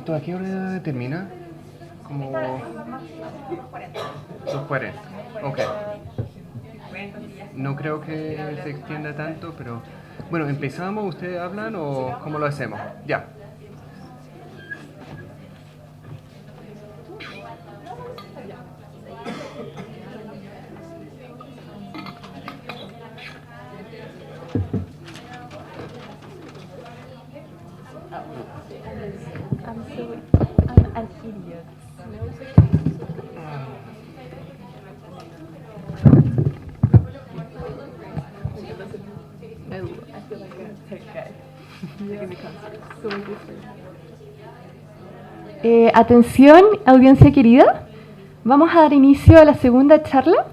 ¿Esto a qué hora termina? Como 2:40. Ok. No creo que se extienda tanto, pero... Bueno, ¿empezamos? ¿Ustedes hablan o cómo lo hacemos? Ya. I'm an idiot. I feel like a tech guy. Making the concert so different. Atención, audiencia querida. Vamos a dar inicio a la segunda charla,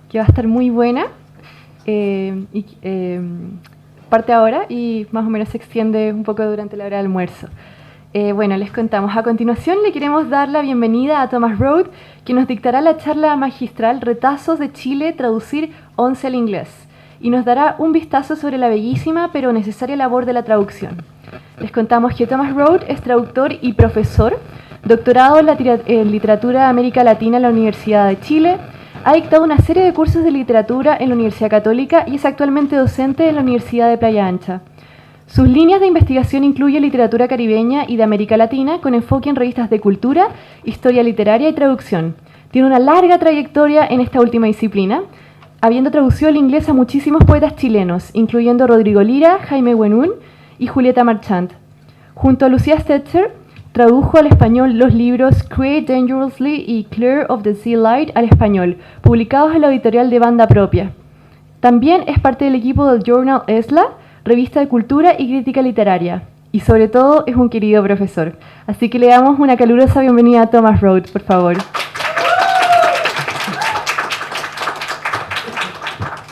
que va a estar muy buena. Parte ahora y más o menos se extiende un poco durante la hora de almuerzo. Bueno, les contamos. A continuación le queremos dar la bienvenida a Thomas Road, que nos dictará la charla magistral Retazos de Chile, traducir 11 al inglés, y nos dará un vistazo sobre la bellísima pero necesaria labor de la traducción. Les contamos que Thomas Road es traductor y profesor, doctorado en literatura de América Latina en la Universidad de Chile, ha dictado una serie de cursos de literatura en la Universidad Católica y es actualmente docente en la Universidad de Playa Ancha. Sus líneas de investigación incluyen literatura caribeña y de América Latina, con enfoque en revistas de cultura, historia literaria y traducción. Tiene una larga trayectoria en esta última disciplina, habiendo traducido al inglés a muchísimos poetas chilenos, incluyendo Rodrigo Lira, Jaime Buenún y Julieta Marchand. Junto a Lucía Stetzer, tradujo al español los libros Create Dangerously y Clear of the Sea Light al español, publicados en la editorial de Banda Propia. También es parte del equipo del Journal ESLA, revista de cultura y crítica literaria. Y sobre todo es un querido profesor. Así que le damos una calurosa bienvenida a Thomas Road, por favor.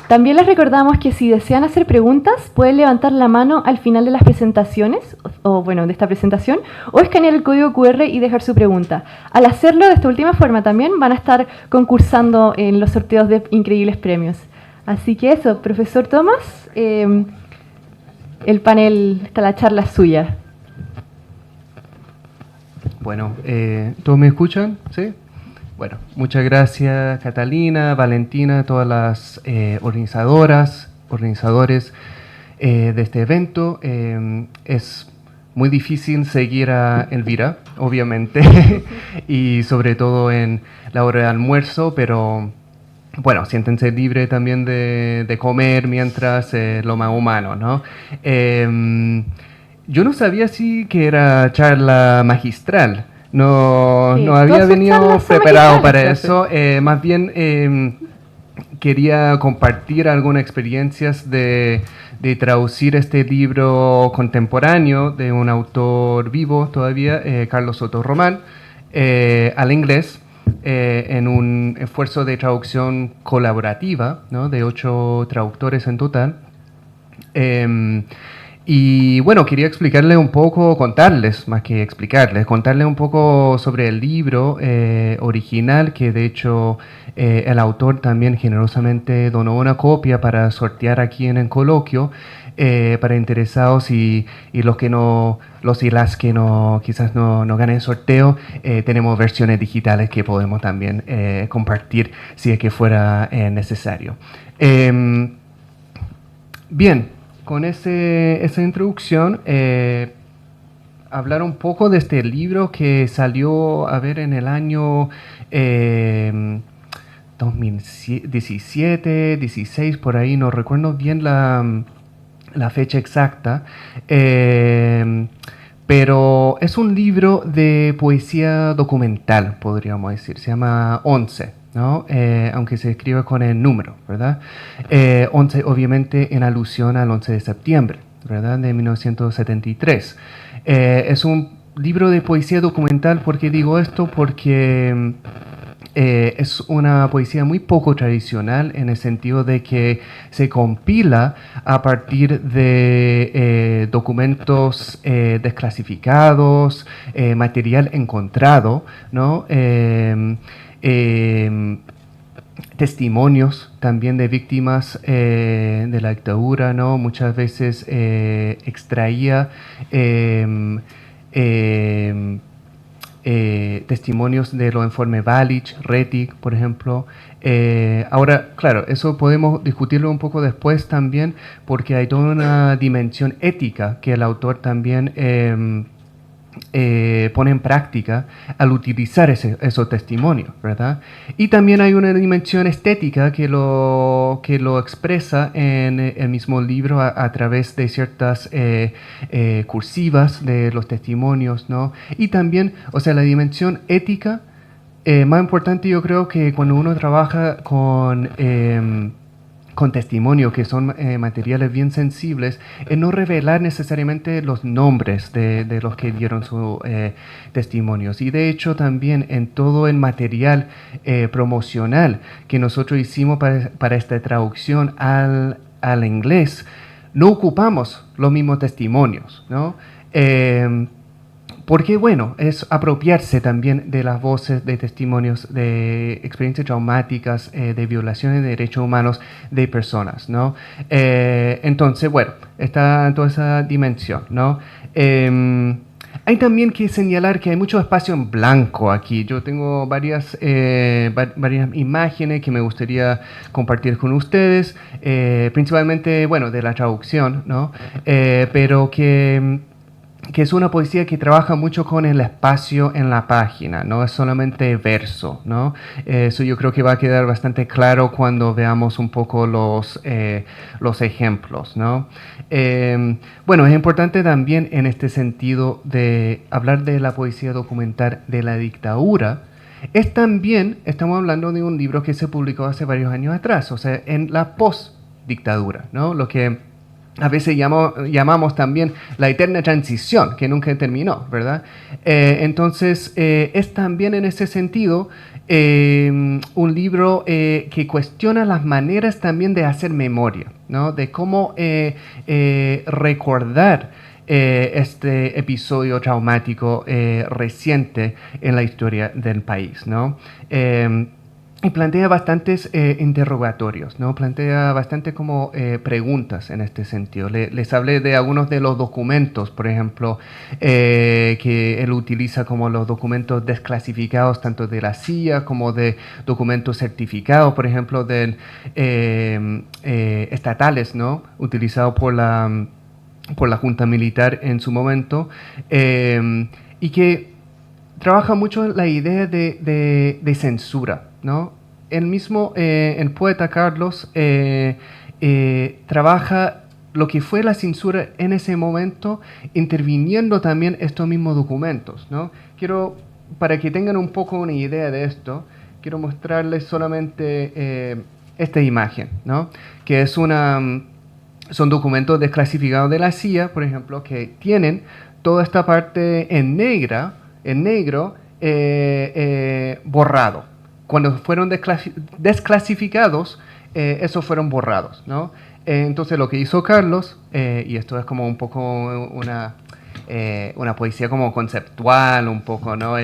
También les recordamos que si desean hacer preguntas, pueden levantar la mano al final de las presentaciones, de esta presentación, o escanear el código QR y dejar su pregunta. Al hacerlo de esta última forma también van a estar concursando en los sorteos de increíbles premios. Así que eso, profesor Thomas, el panel, la charla es suya. Bueno, ¿todos me escuchan? ¿Sí? Bueno, muchas gracias Catalina, Valentina, todas las organizadores de este evento. Es muy difícil seguir a Elvira, obviamente, y sobre todo en la hora de almuerzo, pero bueno, siéntense libres también de comer mientras lo más humano, ¿no? Yo no sabía si que era charla magistral. No, Sí, no había todas sus venido charlas son preparado magistrales, para eso. Más bien quería compartir algunas experiencias de traducir este libro contemporáneo de un autor vivo todavía, Carlos Soto Román, al inglés. En un esfuerzo de traducción colaborativa, ¿no? De 8 traductores en total. Y bueno, quería explicarles un poco, contarles, más que explicarles, contarles un poco sobre el libro original, que de hecho el autor también generosamente donó una copia para sortear aquí en el coloquio, para interesados y los que no, los y las que no, quizás no ganen el sorteo, tenemos versiones digitales que podemos también compartir si es que fuera necesario. Bien. Con esa introducción, hablar un poco de este libro que salió, a ver, en el año 2017, 16, por ahí, no recuerdo bien la fecha exacta, pero es un libro de poesía documental, podríamos decir, se llama 11. ¿No? Aunque se escribe con el número, ¿verdad? 11 obviamente en alusión al 11 de septiembre, ¿verdad? De 1973. Es un libro de poesía documental. ¿Por qué digo esto? Porque es una poesía muy poco tradicional en el sentido de que se compila a partir de documentos desclasificados, material encontrado, ¿no? Testimonios también de víctimas de la dictadura, ¿no? Muchas veces extraía testimonios de los informes Valich, Rettig, por ejemplo. Ahora, claro, eso podemos discutirlo un poco después también, porque hay toda una dimensión ética que el autor también pone en práctica al utilizar esos testimonios, ¿verdad? Y también hay una dimensión estética que lo expresa en el mismo libro a través de ciertas cursivas de los testimonios, ¿no? Y también, o sea, la dimensión ética, más importante yo creo que cuando uno trabaja con testimonio, que son materiales bien sensibles, no revelar necesariamente los nombres de los que dieron sus testimonios. Y de hecho también en todo el material promocional que nosotros hicimos para esta traducción al inglés, no ocupamos los mismos testimonios, ¿no? Porque, bueno, es apropiarse también de las voces de testimonios de experiencias traumáticas, de violaciones de derechos humanos de personas, ¿no? Entonces, bueno, está toda esa dimensión, ¿no? Hay también que señalar que hay mucho espacio en blanco aquí. Yo tengo varias imágenes que me gustaría compartir con ustedes, principalmente, bueno, de la traducción, ¿no? Pero que es una poesía que trabaja mucho con el espacio en la página, no es solamente verso, ¿no? Eso yo creo que va a quedar bastante claro cuando veamos un poco los ejemplos, ¿no? Bueno, es importante también en este sentido de hablar de la poesía documental de la dictadura. Es también, estamos hablando de un libro que se publicó hace varios años atrás, o sea, en la post-dictadura, ¿no? Lo que a veces llamamos también la eterna transición, que nunca terminó, ¿verdad? Entonces, es también en ese sentido un libro que cuestiona las maneras también de hacer memoria, ¿no? De cómo recordar este episodio traumático reciente en la historia del país, ¿no? Y plantea bastantes interrogatorios, ¿no? Plantea bastante como preguntas en este sentido. Les hablé de algunos de los documentos, por ejemplo, que él utiliza como los documentos desclasificados tanto de la CIA como de documentos certificados, por ejemplo, estatales, ¿no? Utilizados por la Junta Militar en su momento, y que trabaja mucho la idea de censura, ¿no? El poeta Carlos trabaja lo que fue la censura en ese momento, interviniendo también estos mismos documentos, ¿no? Para que tengan un poco una idea de esto, quiero mostrarles solamente esta imagen, ¿no? Que es son documentos desclasificados de la CIA, por ejemplo, que tienen toda esta parte en negro, borrado. Cuando fueron desclasificados, esos fueron borrados, ¿no? Entonces lo que hizo Carlos, y esto es como un poco una poesía como conceptual, un poco, ¿no?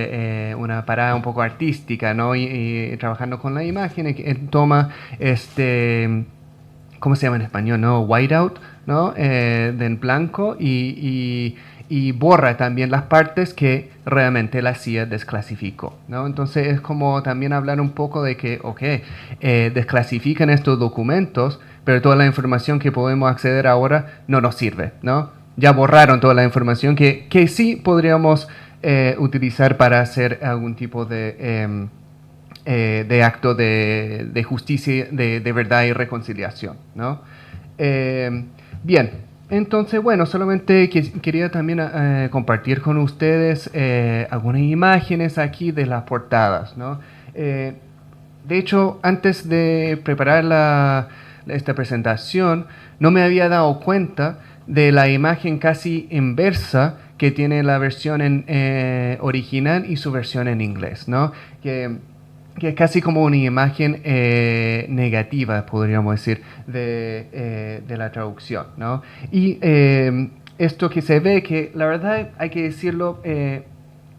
Una parada un poco artística, ¿no? Y trabajando con la imagen, él toma ¿cómo se llama en español? ¿No? Whiteout, ¿no? En blanco y borra también las partes que realmente la CIA desclasificó, ¿no? Entonces es como también hablar un poco de que, desclasifican estos documentos, pero toda la información que podemos acceder ahora no nos sirve, ¿no? Ya borraron toda la información que sí podríamos utilizar para hacer algún tipo de acto de justicia, de verdad y reconciliación, ¿no? Bien, entonces, bueno, solamente quería también compartir con ustedes algunas imágenes aquí de las portadas, ¿no? De hecho, antes de preparar esta presentación, no me había dado cuenta de la imagen casi inversa que tiene la versión original y su versión en inglés, ¿no? Que es casi como una imagen negativa, podríamos decir, de la traducción, ¿no? Y esto que se ve, que la verdad hay que decirlo,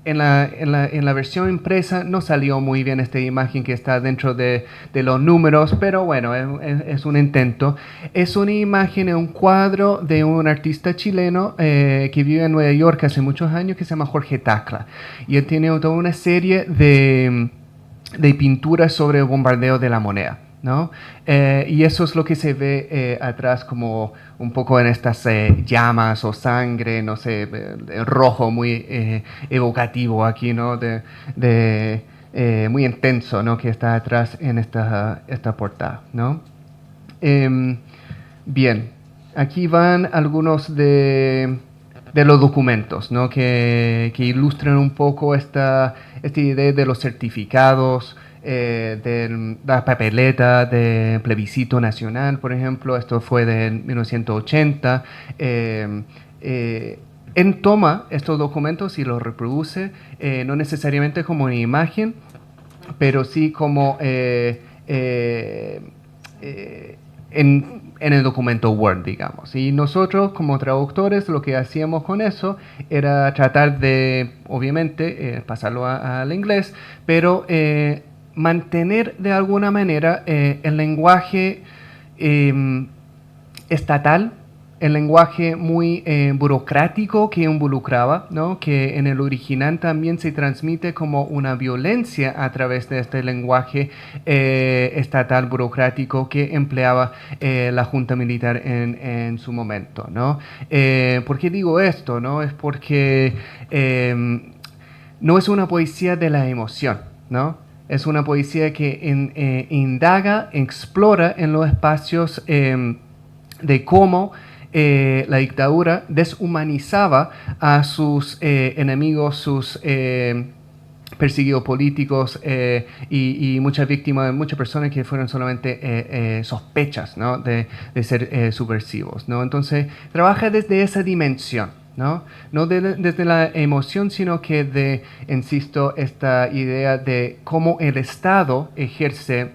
en la versión impresa no salió muy bien esta imagen que está dentro de los números, pero bueno, es un intento. Es una imagen, un cuadro de un artista chileno que vive en Nueva York hace muchos años, que se llama Jorge Tacla. Y él tiene toda una serie de pinturas sobre el bombardeo de la moneda, ¿no? Y eso es lo que se ve atrás como un poco en estas llamas o sangre, no sé, rojo muy evocativo aquí, ¿no? Muy intenso, ¿no? Que está atrás en esta portada, ¿no? Em, bien, aquí van algunos de los documentos, ¿no? Que ilustran un poco esta idea de los certificados, de la papeleta de plebiscito nacional, por ejemplo. Esto fue de 1980. Él toma estos documentos y los reproduce, no necesariamente como una imagen, pero sí como en el documento Word, digamos. Y nosotros como traductores lo que hacíamos con eso era tratar de, obviamente, pasarlo al inglés, pero mantener de alguna manera el lenguaje estatal, el lenguaje muy burocrático que involucraba, ¿no? Que en el original también se transmite como una violencia a través de este lenguaje estatal burocrático que empleaba la Junta Militar en su momento, ¿no? ¿Por qué digo esto? ¿No? Es porque no es una poesía de la emoción, ¿no? Es una poesía que indaga, explora en los espacios de cómo la dictadura deshumanizaba a sus enemigos, sus perseguidos políticos y muchas víctimas, muchas personas que fueron solamente sospechas, ¿no? de ser subversivos, ¿no? Entonces trabaja desde esa dimensión. ¿No? No desde la emoción, sino que insisto, esta idea de cómo el Estado ejerce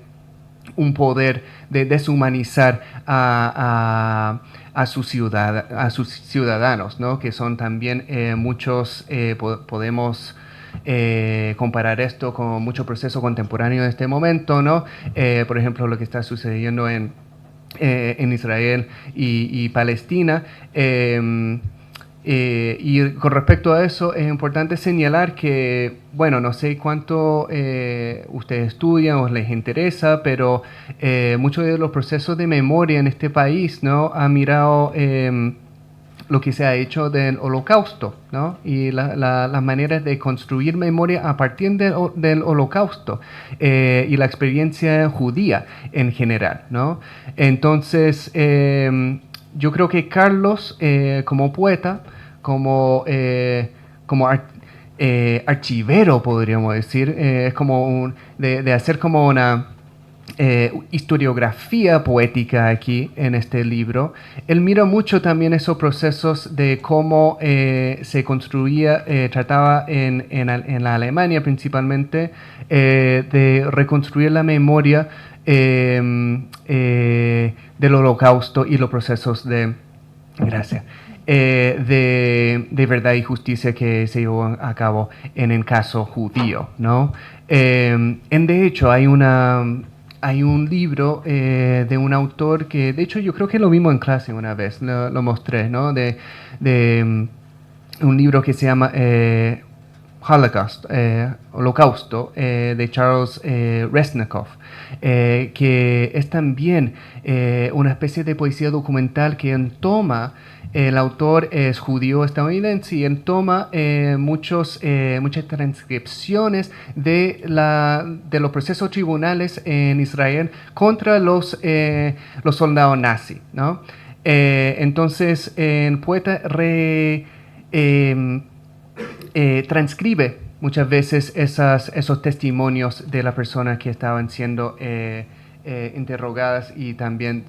un poder de deshumanizar a sus ciudadanos, ¿no? Que son también muchos, podemos comparar esto con mucho proceso contemporáneo de este momento, ¿no? Por ejemplo, lo que está sucediendo en Israel y Palestina. Y con respecto a eso, es importante señalar que, bueno, no sé cuánto ustedes estudian o les interesa, pero muchos de los procesos de memoria en este país, ¿no? Han mirado lo que se ha hecho del Holocausto, ¿no? Y las maneras de construir memoria a partir del Holocausto y la experiencia judía en general, ¿no? Entonces, yo creo que Carlos, como poeta, como archivero, podríamos decir, es como de hacer como una historiografía poética aquí en este libro. Él mira mucho también esos procesos de cómo se construía, trataba en la Alemania principalmente, de reconstruir la memoria del Holocausto y los procesos de... Gracias. De verdad y justicia que se llevó a cabo en el caso judío, ¿no? De hecho, hay un libro de un autor que, de hecho, yo creo que lo vimos en clase una vez, lo mostré, ¿no? De un libro que se llama Holocausto, de Charles Resnikov, que es también una especie de poesía documental que toma, el autor es judío estadounidense y él toma muchas transcripciones de los procesos tribunales en Israel contra los soldados nazis, ¿no? Entonces, el poeta transcribe muchas veces esos testimonios de las personas que estaban siendo interrogadas y también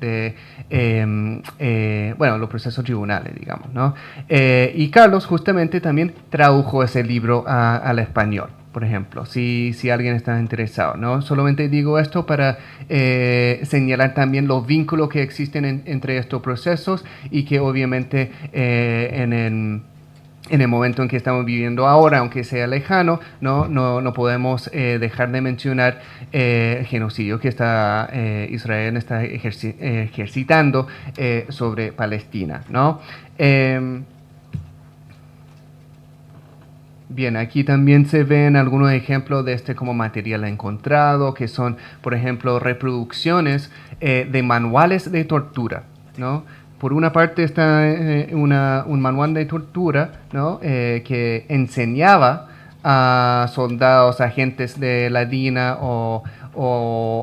bueno, los procesos tribunales, digamos, ¿no? Y Carlos justamente también tradujo ese libro al español, por ejemplo, si alguien está interesado, ¿no? Solamente digo esto para señalar también los vínculos que existen entre estos procesos y que obviamente en el momento en que estamos viviendo ahora, aunque sea lejano, no podemos dejar de mencionar el genocidio que Israel está ejercitando sobre Palestina, ¿no? Bien, aquí también se ven algunos ejemplos de este como material encontrado, que son, por ejemplo, reproducciones de manuales de tortura, ¿no? Por una parte está un manual de tortura, ¿no? Que enseñaba a soldados, agentes de la DINA o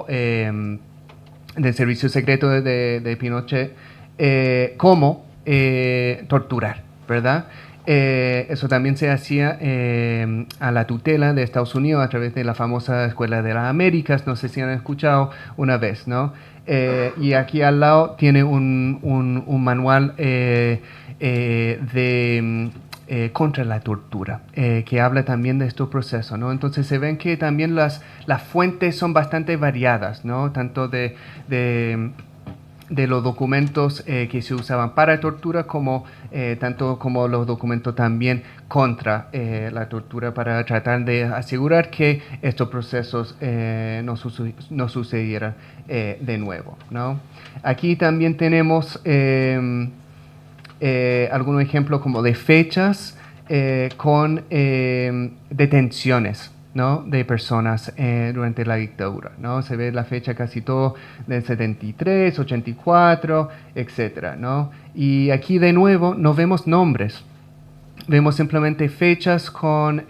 del servicio secreto de Pinochet, cómo torturar, ¿verdad? Eso también se hacía a la tutela de Estados Unidos a través de la famosa Escuela de las Américas, no sé si han escuchado una vez, ¿no? Y aquí al lado tiene un manual contra la tortura, que habla también de estos procesos, ¿no? Entonces se ven que también las fuentes son bastante variadas, ¿no? Tanto de los documentos que se usaban para tortura tanto como los documentos también contra la tortura para tratar de asegurar que estos procesos no sucedieran de nuevo, ¿no? Aquí también tenemos algunos ejemplos como de fechas con detenciones, ¿no? De personas durante la dictadura, ¿no? Se ve la fecha casi todo del 73, 84, etcétera, ¿no? Y aquí de nuevo no vemos nombres, vemos simplemente fechas con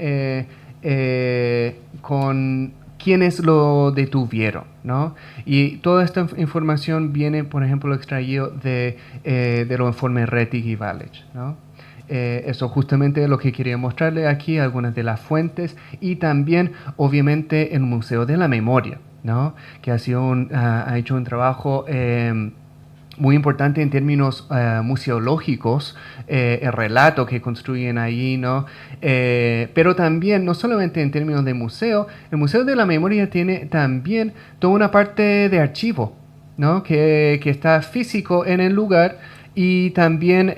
quienes lo detuvieron, ¿no? Y toda esta información viene, por ejemplo, extraído de los informes Rettig y Valech, ¿no? Eso justamente es lo que quería mostrarle aquí, algunas de las fuentes, y también, obviamente, el Museo de la Memoria, ¿no? Que ha hecho un trabajo muy importante en términos museológicos, el relato que construyen ahí, ¿no? Pero también, no solamente en términos de museo, el Museo de la Memoria tiene también toda una parte de archivo, ¿no? Que está físico en el lugar y también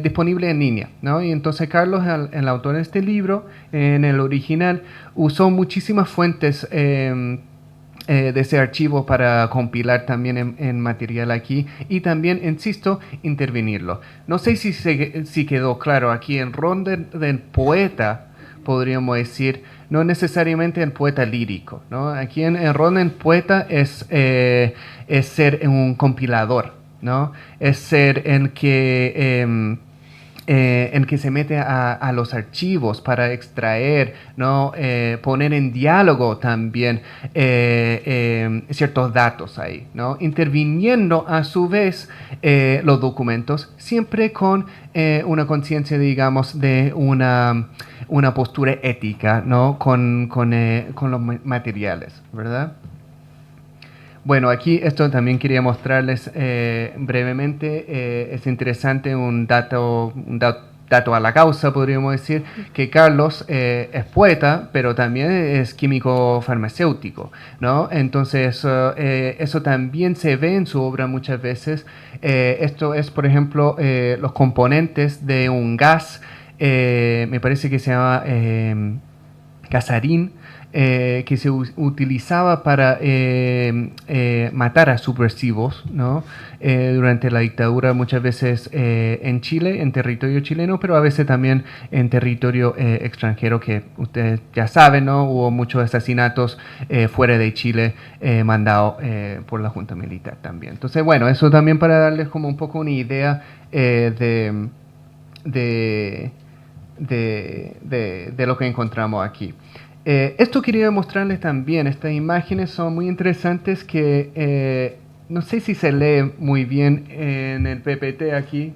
disponible en línea, ¿no? Y entonces Carlos, el autor de este libro, en el original, usó muchísimas fuentes de ese archivo para compilar también en material aquí y también, insisto, intervenirlo. No sé si quedó claro aquí en rol del poeta, podríamos decir, no necesariamente el poeta lírico, ¿no? Aquí en el rol del poeta es ser un compilador, ¿no? Es ser en que se mete a los archivos para extraer, ¿no? Poner en diálogo también ciertos datos ahí, ¿no? Interviniendo a su vez los documentos, siempre con una conciencia, digamos, de una postura ética, ¿no? Con los materiales, ¿verdad? Bueno, aquí esto también quería mostrarles brevemente. Es interesante un dato a la causa, podríamos decir, que Carlos es poeta, pero también es químico farmacéutico, ¿no? Entonces, eso también se ve en su obra muchas veces. Esto es, por ejemplo, los componentes de un gas, me parece que se llama gasarín, que se utilizaba para matar a subversivos, ¿no? Durante la dictadura, muchas veces en Chile, en territorio chileno, pero a veces también en territorio extranjero, que ustedes ya saben, ¿no? Hubo muchos asesinatos fuera de Chile mandados por la Junta Militar también. Entonces, bueno, eso también para darles como un poco una idea de lo que encontramos aquí. Esto quería mostrarles también, estas imágenes son muy interesantes que no sé si se lee muy bien en el PPT aquí,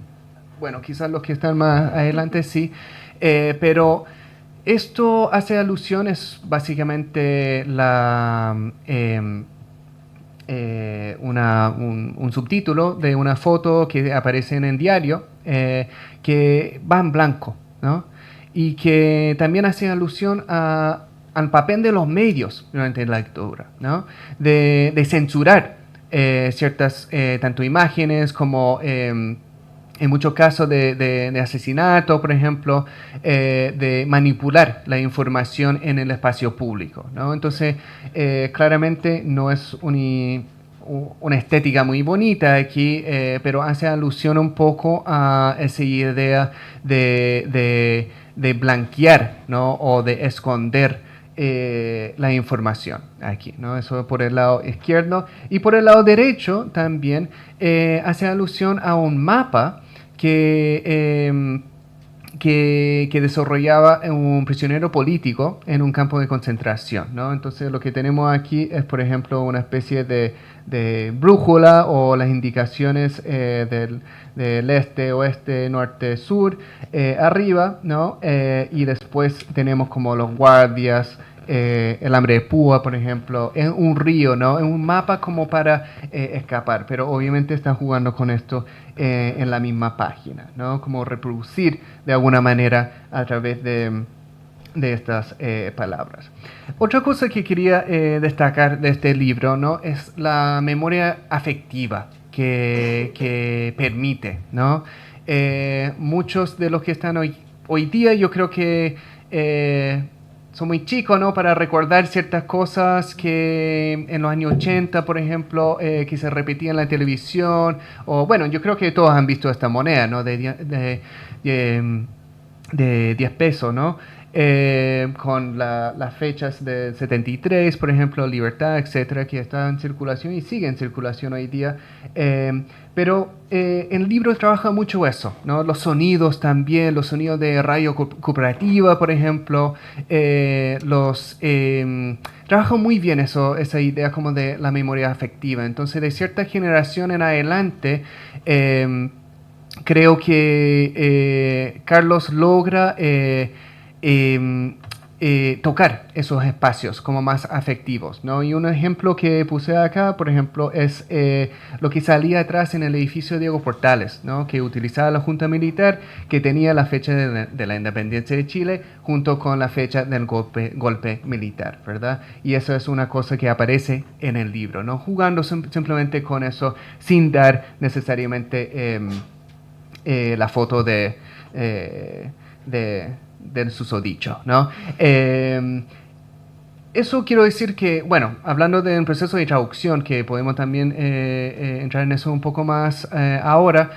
bueno, quizás los que están más adelante sí, pero esto hace alusión, es básicamente un subtítulo de una foto que aparece en el diario que va en blanco, ¿no? Y que también hace alusión al papel de los medios durante la dictadura, ¿no? De censurar ciertas, tanto imágenes como en muchos casos de asesinato, por ejemplo, de manipular la información en el espacio público, ¿no? Entonces, claramente no es una estética muy bonita aquí, pero hace alusión un poco a esa idea de blanquear, ¿no? O de esconder la información aquí, ¿no? Eso por el lado izquierdo. Y por el lado derecho también hace alusión a un mapa que desarrollaba un prisionero político en un campo de concentración, ¿no? Entonces lo que tenemos aquí es, por ejemplo, una especie de brújula o las indicaciones del este, oeste, norte, sur, arriba, ¿no? Y después tenemos como los guardias, el hambre de púa, por ejemplo, en un río, ¿no? En un mapa como para escapar, pero obviamente están jugando con esto en la misma página, ¿no? Como reproducir de alguna manera a través de estas palabras. Otra cosa que quería destacar de este libro, ¿no? Es la memoria afectiva que permite, ¿no? Muchos de los que están hoy día, yo creo que son muy chicos, ¿no? Para recordar ciertas cosas que en los años 80, por ejemplo, que se repetían en la televisión. O bueno, yo creo que todos han visto esta moneda, ¿no? De 10 pesos, ¿no? Con las fechas de 73, por ejemplo, Libertad, etcétera, que está en circulación y sigue en circulación hoy día. Pero en el libro trabaja mucho eso, ¿no? Los sonidos también, los sonidos de radio cooperativa, por ejemplo, trabaja muy bien esa idea como de la memoria afectiva. Entonces, de cierta generación en adelante, creo que Carlos logra tocar esos espacios como más afectivos, ¿no? Y un ejemplo que puse acá, por ejemplo, es lo que salía atrás en el edificio Diego Portales, ¿no? Que utilizaba la Junta Militar, que tenía la fecha de la independencia de Chile junto con la fecha del golpe militar, ¿verdad? Y eso es una cosa que aparece en el libro, ¿no? Jugando simplemente con eso sin dar necesariamente la foto del susodicho, ¿no? Eso quiero decir que, bueno, hablando del proceso de traducción, que podemos también entrar en eso un poco más ahora,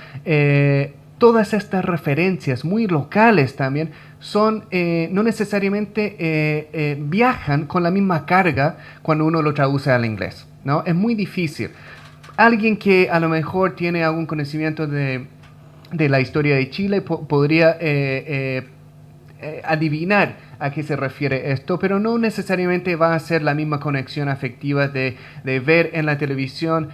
todas estas referencias muy locales también son, no necesariamente viajan con la misma carga cuando uno lo traduce al inglés, ¿no? Es muy difícil. Alguien que a lo mejor tiene algún conocimiento de la historia de Chile podría adivinar a qué se refiere esto, pero no necesariamente va a ser la misma conexión afectiva de ver en la televisión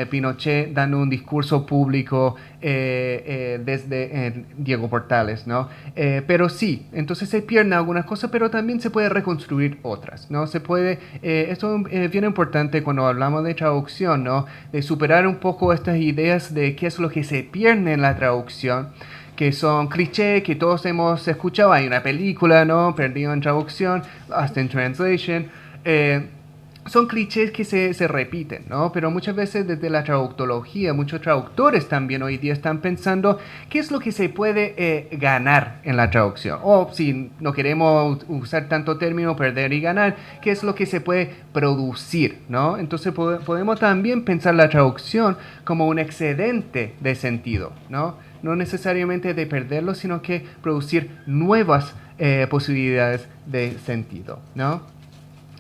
Pinochet dando un discurso público desde Diego Portales, ¿no? Pero sí, entonces se pierden algunas cosas, pero también se puede reconstruir otras, ¿no? Se puede, esto es bien importante cuando hablamos de traducción, ¿no? De superar un poco estas ideas de qué es lo que se pierde en la traducción, que son clichés que todos hemos escuchado. Hay una película, ¿no? Perdido en traducción, Lost in Translation. Son clichés que se repiten, ¿no? Pero muchas veces desde la traductología, muchos traductores también hoy día están pensando qué es lo que se puede ganar en la traducción. O si no queremos usar tanto término, perder y ganar, qué es lo que se puede producir, ¿no? Entonces podemos también pensar la traducción como un excedente de sentido, ¿no? No necesariamente de perderlo, sino que producir nuevas posibilidades de sentido, ¿no?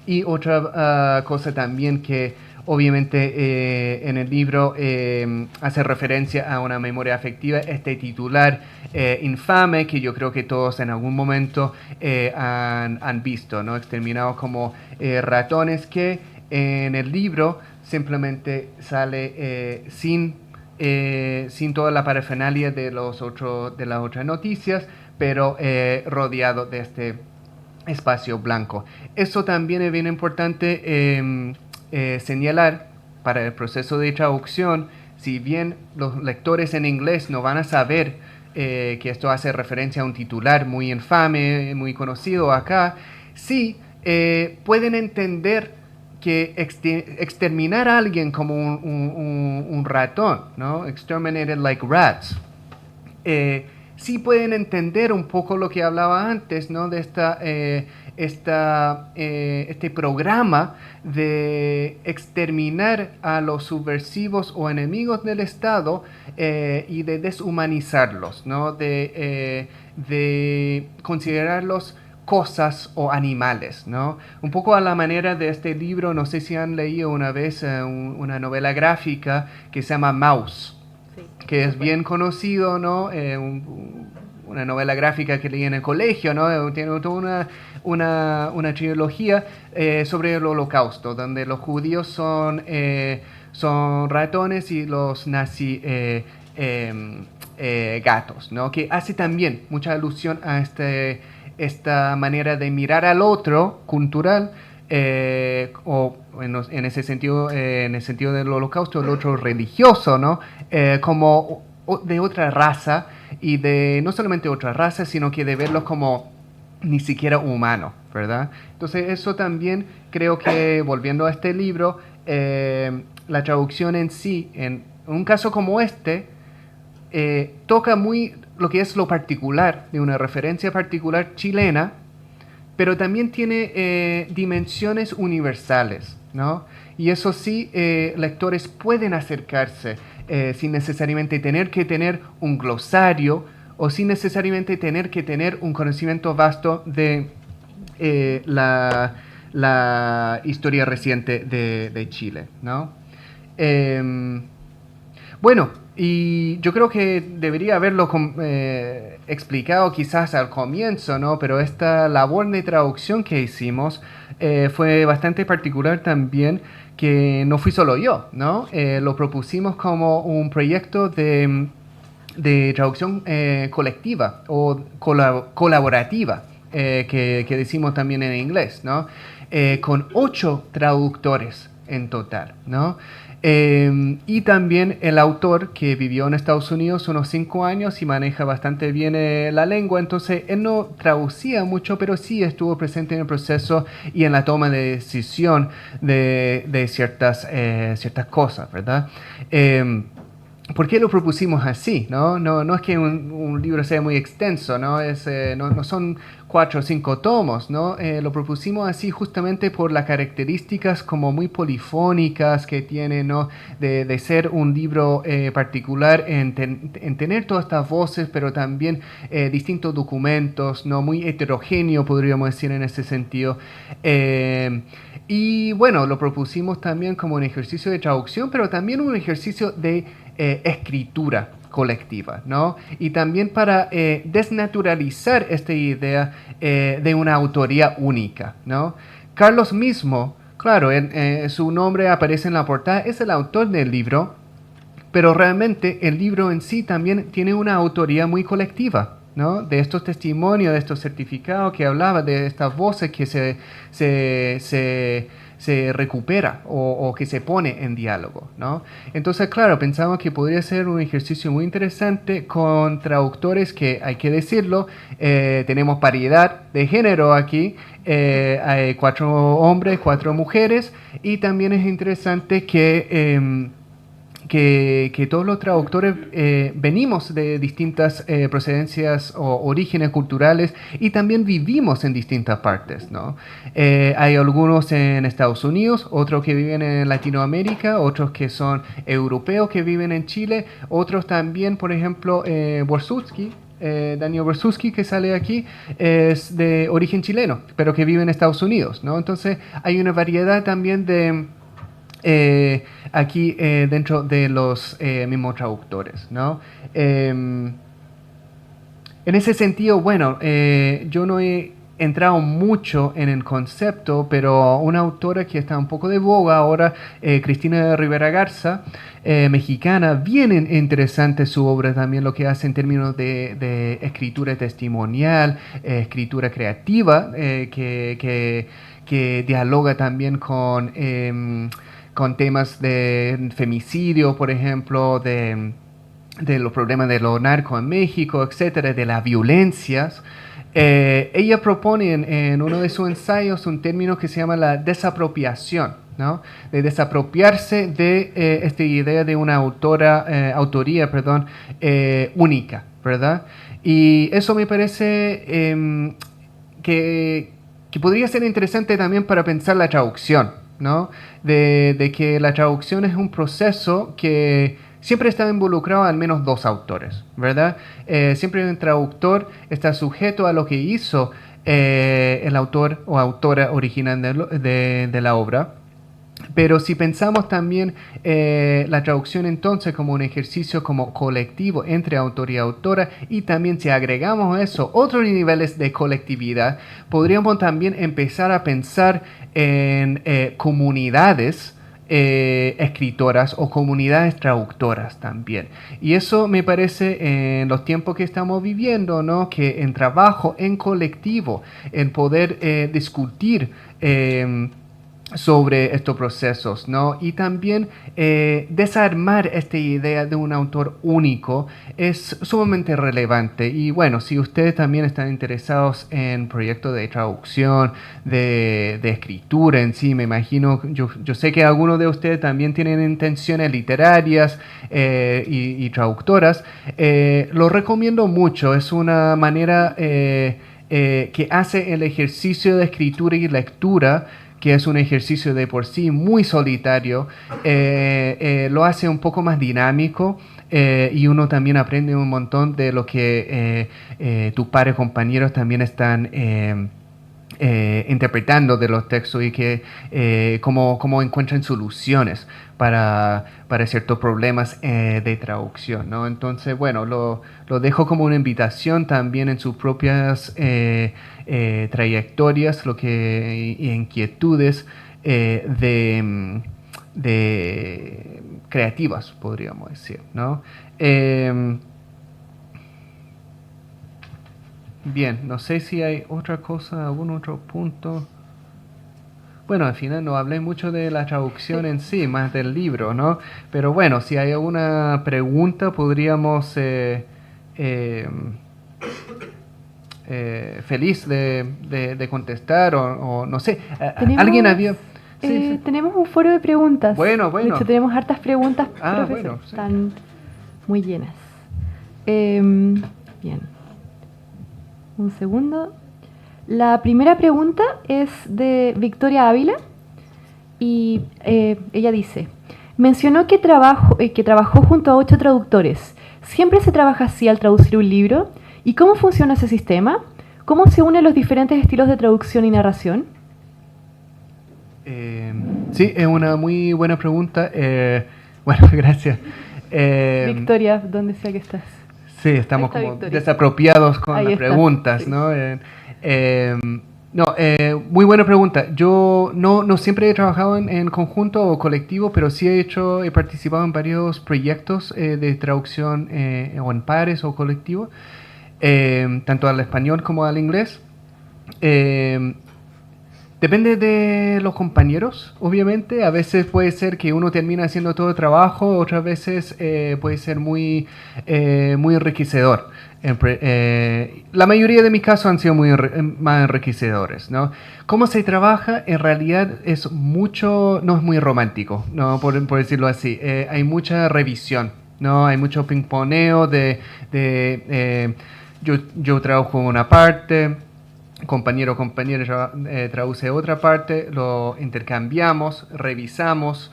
Y otra cosa también que obviamente en el libro hace referencia a una memoria afectiva, este titular infame que yo creo que todos en algún momento han visto, ¿no? Exterminados como ratones, que en el libro simplemente sale sin toda la parafernalia de las otras noticias, pero rodeado de este espacio blanco. Eso también es bien importante señalar para el proceso de traducción. Si bien los lectores en inglés no van a saber que esto hace referencia a un titular muy infame, muy conocido acá, sí pueden entender que exterminar a alguien como un ratón, ¿no? Exterminated like rats. sí pueden entender un poco lo que hablaba antes, ¿no? De este programa de exterminar a los subversivos o enemigos del Estado y de deshumanizarlos, ¿no? De considerarlos cosas o animales, ¿no? Un poco a la manera de este libro, no sé si han leído una vez una novela gráfica que se llama Maus, sí, que es bien conocido, ¿no? Una novela gráfica que leí en el colegio, ¿no? Tiene toda una trilogía sobre el Holocausto, donde los judíos son ratones y los nazis gatos, ¿no? Que hace también mucha alusión a esta manera de mirar al otro cultural, o en ese sentido, en el sentido del Holocausto, el otro religioso, ¿no? Como de otra raza, y de no solamente otra raza, sino que de verlos como ni siquiera humano, ¿verdad? Entonces eso también creo que, volviendo a este libro, la traducción en sí, en un caso como este, toca muy lo que es lo particular, de una referencia particular chilena, pero también tiene dimensiones universales, ¿no? Y eso sí, lectores pueden acercarse sin necesariamente tener que tener un glosario o sin necesariamente tener que tener un conocimiento vasto de la historia reciente de Chile, ¿no? Bueno, y yo creo que debería haberlo explicado quizás al comienzo, ¿no? Pero esta labor de traducción que hicimos fue bastante particular también, que no fui solo yo, ¿no? Lo propusimos como un proyecto de traducción colectiva o colaborativa, que decimos también en inglés, ¿no? Con 8 traductores en total, ¿no? Y también el autor, que vivió en Estados Unidos unos 5 años y maneja bastante bien la lengua, entonces él no traducía mucho, pero sí estuvo presente en el proceso y en la toma de decisión de ciertas cosas, ¿verdad? ¿Por qué lo propusimos así? No es que un libro sea muy extenso, ¿no? No son 4 o 5 tomos, ¿no? Lo propusimos así justamente por las características como muy polifónicas que tiene, ¿no? De ser un libro particular en tener todas estas voces, pero también distintos documentos, ¿no? Muy heterogéneo, podríamos decir en ese sentido. Y bueno, lo propusimos también como un ejercicio de traducción, pero también un ejercicio de escritura colectiva, ¿no? Y también para desnaturalizar esta idea de una autoría única, ¿no? Carlos mismo, claro, su nombre aparece en la portada, es el autor del libro, pero realmente el libro en sí también tiene una autoría muy colectiva, ¿no? De estos testimonios, de estos certificados que hablaba, de estas voces que se recupera o que se pone en diálogo, ¿no? Entonces, claro, pensamos que podría ser un ejercicio muy interesante con traductores que, hay que decirlo, tenemos paridad de género aquí, hay 4 hombres, 4 mujeres, y también es interesante que todos los traductores venimos de distintas procedencias o orígenes culturales y también vivimos en distintas partes, ¿no? Hay algunos en Estados Unidos, otros que viven en Latinoamérica, otros que son europeos que viven en Chile, otros también, por ejemplo, Borsuski. Daniel Borsuski, que sale aquí, es de origen chileno, pero que vive en Estados Unidos, ¿no? Entonces hay una variedad también de aquí dentro de los mismos traductores, ¿no? En ese sentido, bueno, yo no he entrado mucho en el concepto, pero una autora que está un poco de boga ahora, Cristina Rivera Garza, mexicana, bien interesante su obra también, lo que hace en términos de escritura testimonial, escritura creativa, que dialoga también con temas de femicidio, por ejemplo, de los problemas de lo narco en México, etcétera, de las violencias. Ella propone en uno de sus ensayos un término que se llama la desapropiación, ¿no? De desapropiarse de esta idea de una autoría única, ¿verdad? Y eso me parece que podría ser interesante también para pensar la traducción, ¿no? De que la traducción es un proceso que siempre está involucrado al menos dos autores, ¿verdad? Siempre un traductor está sujeto a lo que hizo el autor o autora original de la obra. Pero si pensamos también la traducción entonces como un ejercicio como colectivo entre autor y autora, y también si agregamos a eso otros niveles de colectividad, podríamos también empezar a pensar en comunidades escritoras o comunidades traductoras también. Y eso me parece en los tiempos que estamos viviendo, ¿no? Que en trabajo, en colectivo, en poder discutir sobre estos procesos, ¿no? Y también desarmar esta idea de un autor único es sumamente relevante. Y bueno, si ustedes también están interesados en proyectos de traducción, de escritura en sí, me imagino, yo sé que algunos de ustedes también tienen intenciones literarias y traductoras, lo recomiendo mucho. Es una manera que hace el ejercicio de escritura y lectura, que es un ejercicio de por sí muy solitario, lo hace un poco más dinámico y uno también aprende un montón de lo que tus pares compañeros también están interpretando de los textos y que cómo encuentran soluciones para ciertos problemas de traducción, ¿no? Entonces, bueno, lo dejo como una invitación también en sus propias trayectorias y inquietudes de creativas, podríamos decir, ¿no? Bien, no sé si hay otra cosa, algún otro punto. Bueno, al final no hablé mucho de la traducción en sí, más del libro, ¿no? Pero bueno, si hay alguna pregunta, podríamos eh, feliz de contestar o no sé. ¿Alguien había...? Sí. Tenemos un foro de preguntas. Bueno. De hecho, tenemos hartas preguntas, bueno, sí. Están muy llenas. Bien. Un segundo. La primera pregunta es de Victoria Ávila y ella dice: mencionó que trabajó junto a 8 traductores. ¿Siempre se trabaja así al traducir un libro? ¿Y cómo funciona ese sistema? ¿Cómo se unen los diferentes estilos de traducción y narración? Sí, es una muy buena pregunta. Bueno, gracias. Victoria, donde sea que estás. Sí, estamos como Victoria. desapropiados con Ahí las está, preguntas, sí. ¿no? Muy buena pregunta. Yo no siempre he trabajado en conjunto o colectivo, pero sí he participado en varios proyectos de traducción o en pares o colectivo, tanto al español como al inglés. Depende de los compañeros, obviamente. A veces puede ser que uno termina haciendo todo el trabajo, otras veces puede ser muy enriquecedor. La mayoría de mis casos han sido más enriquecedores, ¿no? ¿Cómo se trabaja? En realidad no es muy romántico, ¿no? Por decirlo así. Hay mucha revisión, ¿no? Hay mucho ping-poneo yo trabajo en una parte, compañera traduce otra parte, lo intercambiamos, revisamos,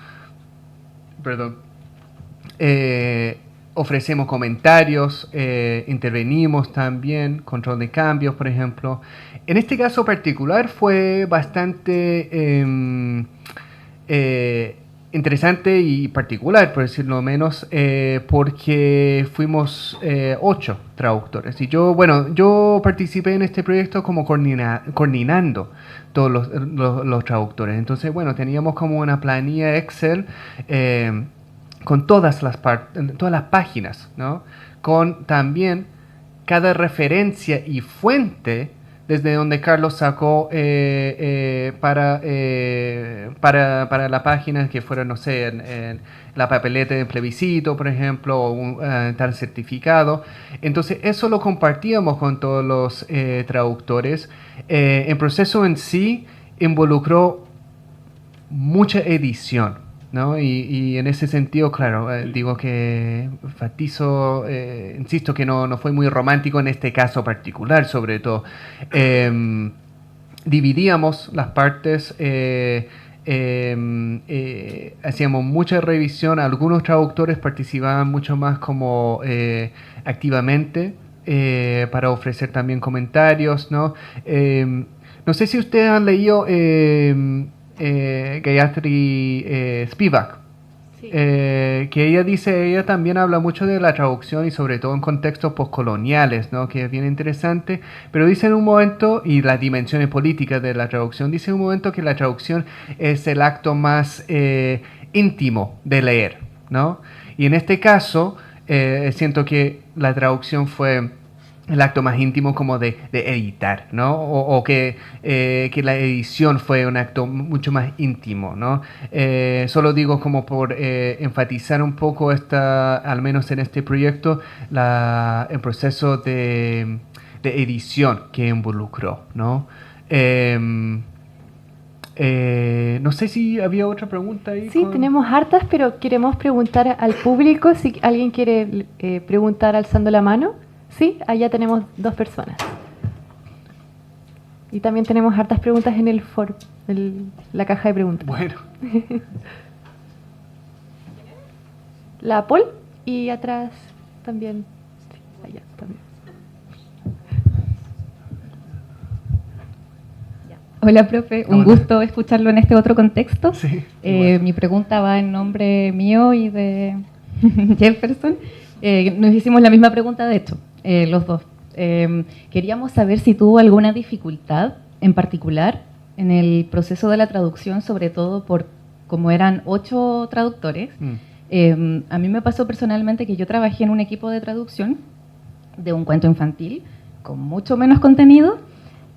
ofrecemos comentarios, intervenimos también, control de cambios, por ejemplo. En este caso particular fue bastante interesante y particular, por decirlo menos, porque fuimos 8 traductores. Y yo participé en este proyecto como coordinando todos los traductores. Entonces, bueno, teníamos como una planilla Excel con todas las páginas, ¿no? Con también cada referencia y fuente desde donde Carlos sacó para la página que fuera, no sé, en la papeleta de plebiscito, por ejemplo, o un tal certificado. Entonces, eso lo compartíamos con todos los traductores. El proceso en sí involucró mucha edición, ¿no? Y en ese sentido, claro, digo que enfatizo, insisto que no fue muy romántico en este caso particular, sobre todo. Dividíamos las partes, hacíamos mucha revisión, algunos traductores participaban mucho más como activamente para ofrecer también comentarios, ¿no? No sé si ustedes han leído Gayatri Spivak, Sí. que ella dice, ella también habla mucho de la traducción y sobre todo en contextos postcoloniales, ¿no? Que es bien interesante, pero dice en un momento, y las dimensiones políticas de la traducción, dice en un momento que la traducción es el acto más íntimo de leer, ¿no? Y en este caso, siento que la traducción fue el acto más íntimo como de editar, ¿no? O que la edición fue un acto mucho más íntimo, ¿no? Solo digo como por enfatizar un poco al menos en este proyecto, el proceso de edición que involucró, ¿no? No sé si había otra pregunta ahí. Sí, tenemos hartas, pero queremos preguntar al público si alguien quiere preguntar alzando la mano. Sí, allá tenemos 2 personas. Y también tenemos hartas preguntas en el foro, la caja de preguntas. Bueno. La Paul y atrás también. Sí, allá también. Hola, profe. Un gusto escucharlo en este otro contexto. Sí, mi pregunta va en nombre mío y de Jefferson. Nos hicimos la misma pregunta, de hecho, los dos. Queríamos saber si tuvo alguna dificultad en particular en el proceso de la traducción, sobre todo por como eran 8 traductores. A mí me pasó personalmente que yo trabajé en un equipo de traducción de un cuento infantil con mucho menos contenido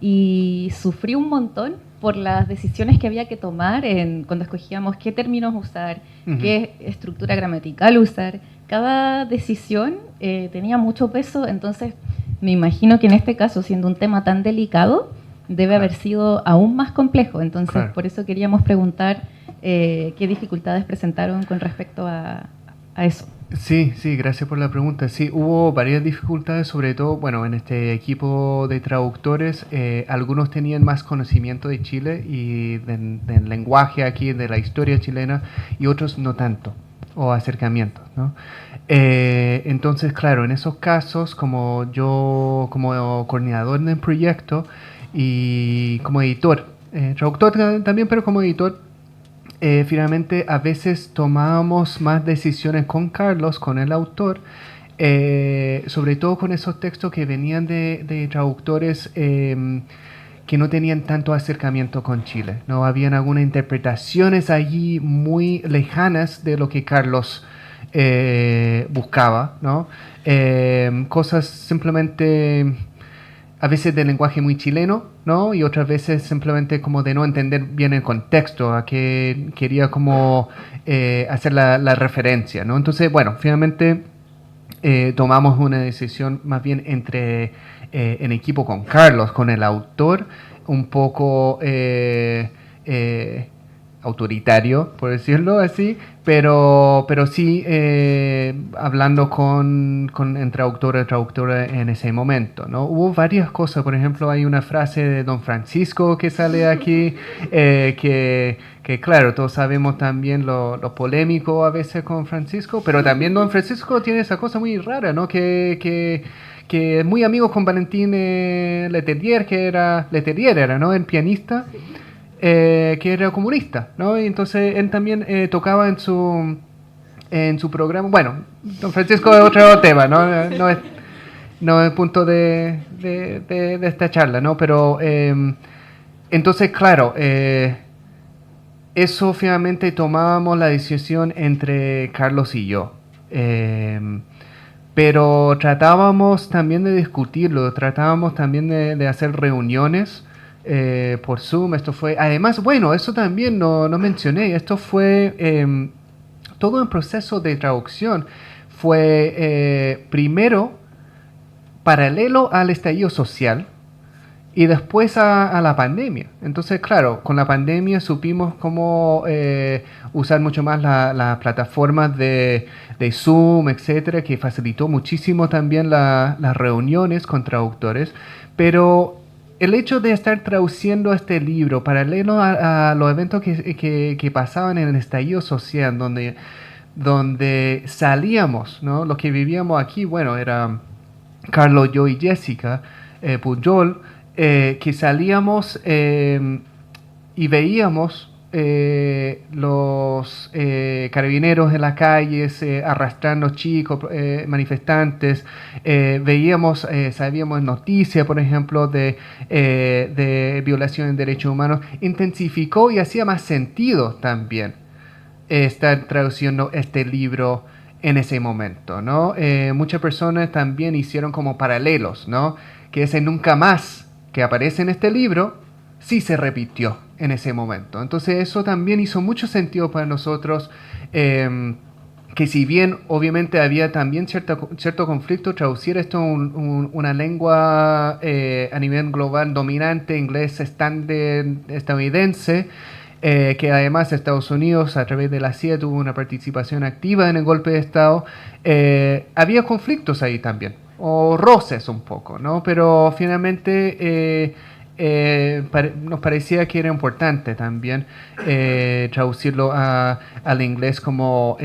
y sufrí un montón por las decisiones que había que tomar cuando escogíamos qué términos usar, qué estructura gramatical usar. Cada decisión tenía mucho peso, entonces me imagino que en este caso, siendo un tema tan delicado, debe haber sido aún más complejo. Entonces, por eso queríamos preguntar qué dificultades presentaron con respecto a eso. Sí, gracias por la pregunta. Sí, hubo varias dificultades, sobre todo, bueno, en este equipo de traductores, algunos tenían más conocimiento de Chile y del lenguaje aquí, de la historia chilena, y otros no tanto, o acercamientos, ¿no? Entonces, claro, en esos casos, como yo, como coordinador del proyecto y como editor, traductor también, pero como editor, finalmente a veces tomábamos más decisiones con Carlos, con el autor, sobre todo con esos textos que venían de traductores que no tenían tanto acercamiento con Chile. No habían algunas interpretaciones allí muy lejanas de lo que Carlos buscaba, ¿no? Cosas simplemente a veces de lenguaje muy chileno, ¿no? Y otras veces simplemente como de no entender bien el contexto, a que quería como hacer la referencia, ¿no? Entonces, bueno, finalmente tomamos una decisión más bien en equipo con Carlos, con el autor, un poco autoritario, por decirlo así, pero sí hablando entre autor y traductora en ese momento, ¿no? Hubo varias cosas, por ejemplo, hay una frase de Don Francisco que sale aquí, que claro, todos sabemos también lo polémico a veces con Francisco, pero también Don Francisco tiene esa cosa muy rara, ¿no? Que es muy amigo con Valentín Letelier, Letelier era, ¿no? El pianista. Sí. Que era comunista, ¿no? Y entonces él también tocaba en su programa. Bueno, Don Francisco es otro tema, ¿no? No es punto de esta charla, ¿no? Pero entonces, claro, eso finalmente tomábamos la decisión entre Carlos y yo. Pero tratábamos también de discutirlo, tratábamos también de hacer reuniones por Zoom. Esto fue, además, bueno, eso también no mencioné, esto fue todo el proceso de traducción fue primero paralelo al estallido social y después a la pandemia. Entonces, claro, con la pandemia supimos cómo usar mucho más las plataformas de Zoom, etcétera, que facilitó muchísimo también las reuniones con traductores. Pero el hecho de estar traduciendo este libro paralelo a los eventos que pasaban en el estallido social, donde salíamos, ¿no? Lo que vivíamos aquí, bueno, era Carlos, yo y Jessica Pujol, que salíamos y veíamos los carabineros en las calles arrastrando chicos, manifestantes, veíamos, sabíamos noticias, por ejemplo, de violación de derechos humanos, intensificó y hacía más sentido también estar traduciendo este libro en ese momento, ¿no? Muchas personas también hicieron como paralelos, ¿no? Que ese nunca más que aparece en este libro sí se repitió en ese momento. Entonces eso también hizo mucho sentido para nosotros, que si bien obviamente había también cierto conflicto, traducir esto a una lengua a nivel global dominante, inglés estándar estadounidense, que además Estados Unidos a través de la CIA tuvo una participación activa en el golpe de Estado, había conflictos ahí también, o roces un poco, ¿no? Pero finalmente nos parecía que era importante también traducirlo al inglés como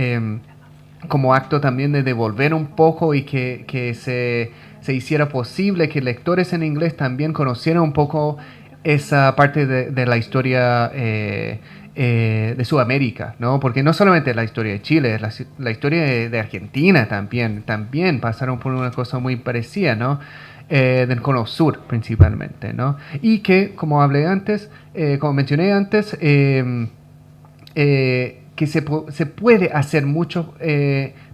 acto también de devolver un poco y que se hiciera posible que lectores en inglés también conocieran un poco esa parte de la historia de Sudamérica, ¿no? Porque no solamente la historia de Chile, la historia de Argentina también pasaron por una cosa muy parecida, ¿no? Del Cono Sur principalmente, ¿no? Y que, como hablé antes, como mencioné antes, que se puede hacer muchos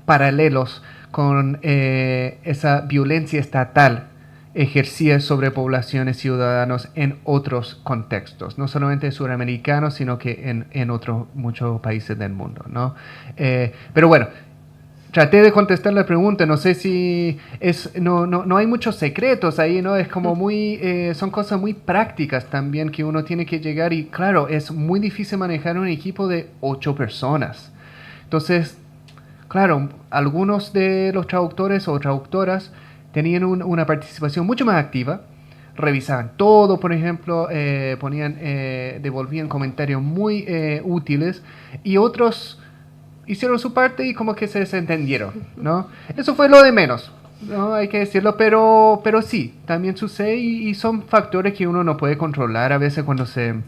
paralelos con esa violencia estatal ejercida sobre poblaciones ciudadanos en otros contextos, no solamente suramericanos, sino que en otros muchos países del mundo, ¿no? Pero bueno, traté de contestar la pregunta, no sé si no hay muchos secretos ahí, ¿no? Es como son cosas muy prácticas también que uno tiene que llegar y claro, es muy difícil manejar un equipo de 8 personas. Entonces, claro, algunos de los traductores o traductoras tenían una participación mucho más activa, revisaban todo, por ejemplo, devolvían comentarios muy útiles y otros hicieron su parte y como que se desentendieron, ¿no? Eso fue lo de menos, ¿no? Hay que decirlo, pero sí, también sucede y son factores que uno no puede controlar a veces cuando se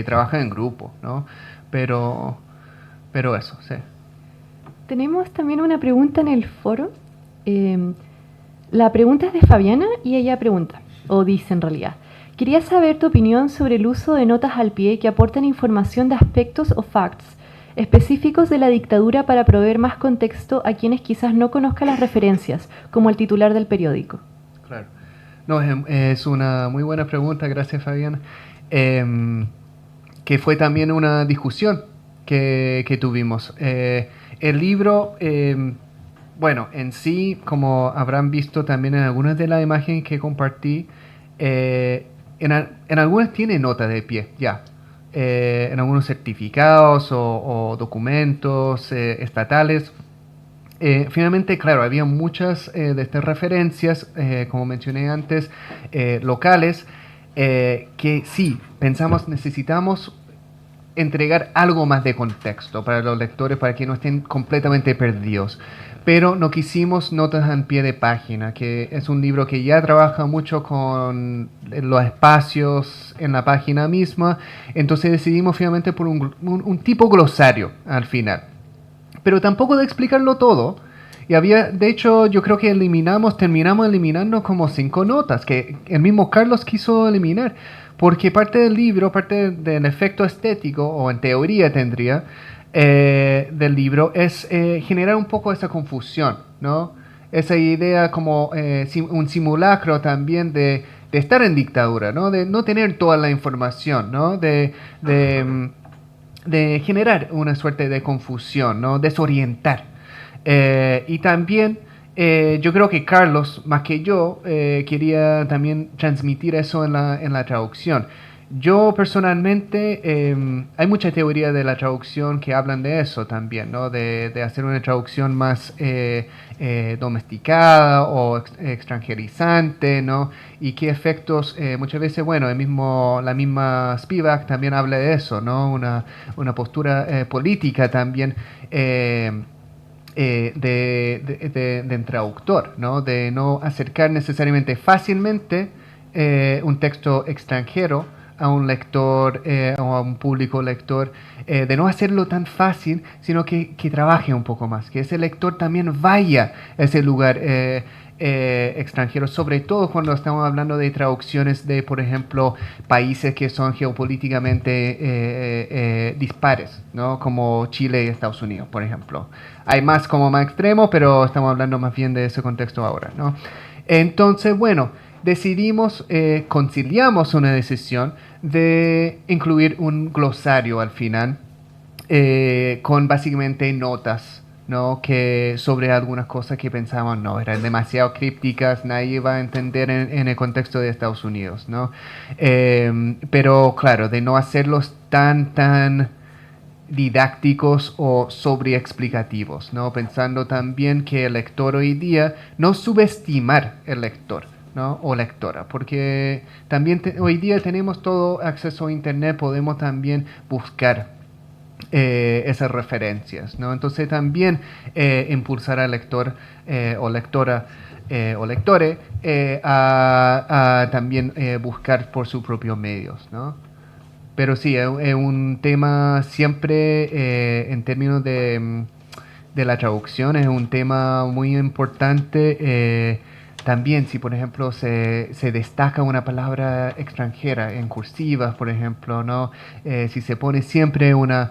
trabaja en grupo, ¿no? Pero eso, sí. Tenemos también una pregunta en el foro. La pregunta es de Fabiana y ella pregunta, o dice en realidad: quería saber tu opinión sobre el uso de notas al pie que aportan información de aspectos o facts específicos de la dictadura para proveer más contexto a quienes quizás no conozcan las referencias, como el titular del periódico. Claro. No, es una muy buena pregunta, gracias Fabiana. Que fue también una discusión que tuvimos. El libro, bueno, en sí, como habrán visto también en algunas de las imágenes que compartí, en algunas tiene nota de pie, ya. En algunos certificados o documentos estatales. Finalmente, claro, había muchas de estas referencias, como mencioné antes, locales, que sí, necesitamos entregar algo más de contexto para los lectores, para que no estén completamente perdidos. Pero no quisimos notas en pie de página, que es un libro que ya trabaja mucho con los espacios en la página misma, entonces decidimos finalmente por un tipo glosario al final. Pero tampoco de explicarlo todo. Y de hecho, yo creo que terminamos eliminando como 5 notas, que el mismo Carlos quiso eliminar. Porque parte del libro, parte del efecto estético, o en teoría tendría, del libro, es generar un poco esa confusión, ¿no? Esa idea como un simulacro también de estar en dictadura, ¿no? De no tener toda la información, ¿no? De generar una suerte de confusión, ¿no? Desorientar. Y también yo creo que Carlos, más que yo, quería también transmitir eso en la traducción. Yo personalmente, hay mucha teoría de la traducción que hablan de eso también, ¿no? De hacer una traducción más domesticada o extranjerizante, ¿no? Y qué efectos, muchas veces, bueno, la misma Spivak también habla de eso, ¿no? Una postura política también. De traductor, ¿no? De no acercar necesariamente fácilmente un texto extranjero a un lector o a un público lector, de no hacerlo tan fácil, sino que trabaje un poco más, que ese lector también vaya a ese lugar extranjero, sobre todo cuando estamos hablando de traducciones de, por ejemplo, países que son geopolíticamente dispares, ¿no? Como Chile y Estados Unidos, por ejemplo. Hay más como más extremo, pero estamos hablando más bien de ese contexto ahora, ¿no? Entonces, bueno, decidimos, conciliamos una decisión de incluir un glosario al final, con básicamente notas, ¿no? Que sobre algunas cosas que pensábamos no, eran demasiado crípticas, nadie iba a entender en el contexto de Estados Unidos, ¿no? Pero claro, de no hacerlos tan didácticos o sobreexplicativos, ¿no? Pensando también que el lector hoy día, no subestimar el lector, ¿no? O lectora, porque también hoy día tenemos todo acceso a internet, podemos también buscar esas referencias, ¿no? Entonces también impulsar al lector o lectora o lectore a también buscar por sus propios medios, ¿no? Pero sí, es un tema siempre en términos de la traducción, es un tema muy importante. También si, por ejemplo, se destaca una palabra extranjera en cursivas, por ejemplo, ¿no? Si se pone siempre una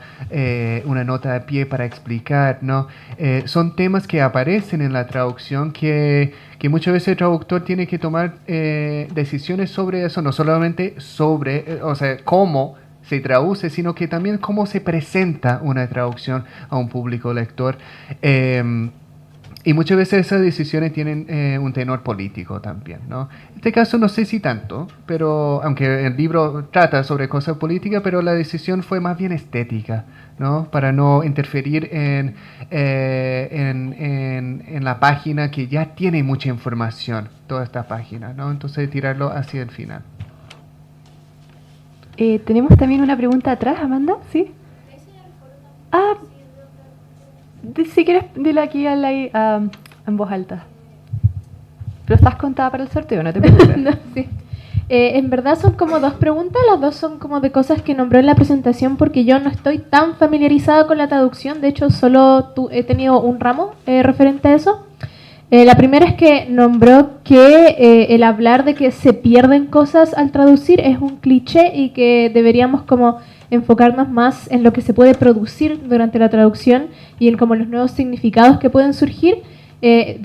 nota de pie para explicar, ¿no? Son temas que aparecen en la traducción que muchas veces el traductor tiene que tomar decisiones sobre eso, no solamente sobre, o sea, cómo se traduce, sino que también cómo se presenta una traducción a un público lector. Y muchas veces esas decisiones tienen un tenor político también, ¿no? En este caso no sé si tanto, pero aunque el libro trata sobre cosas políticas, pero la decisión fue más bien estética, ¿no? Para no interferir en la página que ya tiene mucha información, toda esta página, ¿no? Entonces tirarlo hacia el final. Tenemos también una pregunta atrás, Amanda, ¿sí? Ah, si quieres, dile aquí en voz alta. Pero estás contada para el sorteo, no te preocupes. No, sí. En verdad son como dos preguntas, las dos son como de cosas que nombró en la presentación porque yo no estoy tan familiarizada con la traducción, de hecho solo he tenido un ramo referente a eso. La primera es que nombró que el hablar de que se pierden cosas al traducir es un cliché y que deberíamos como enfocarnos más en lo que se puede producir durante la traducción y en como los nuevos significados que pueden surgir.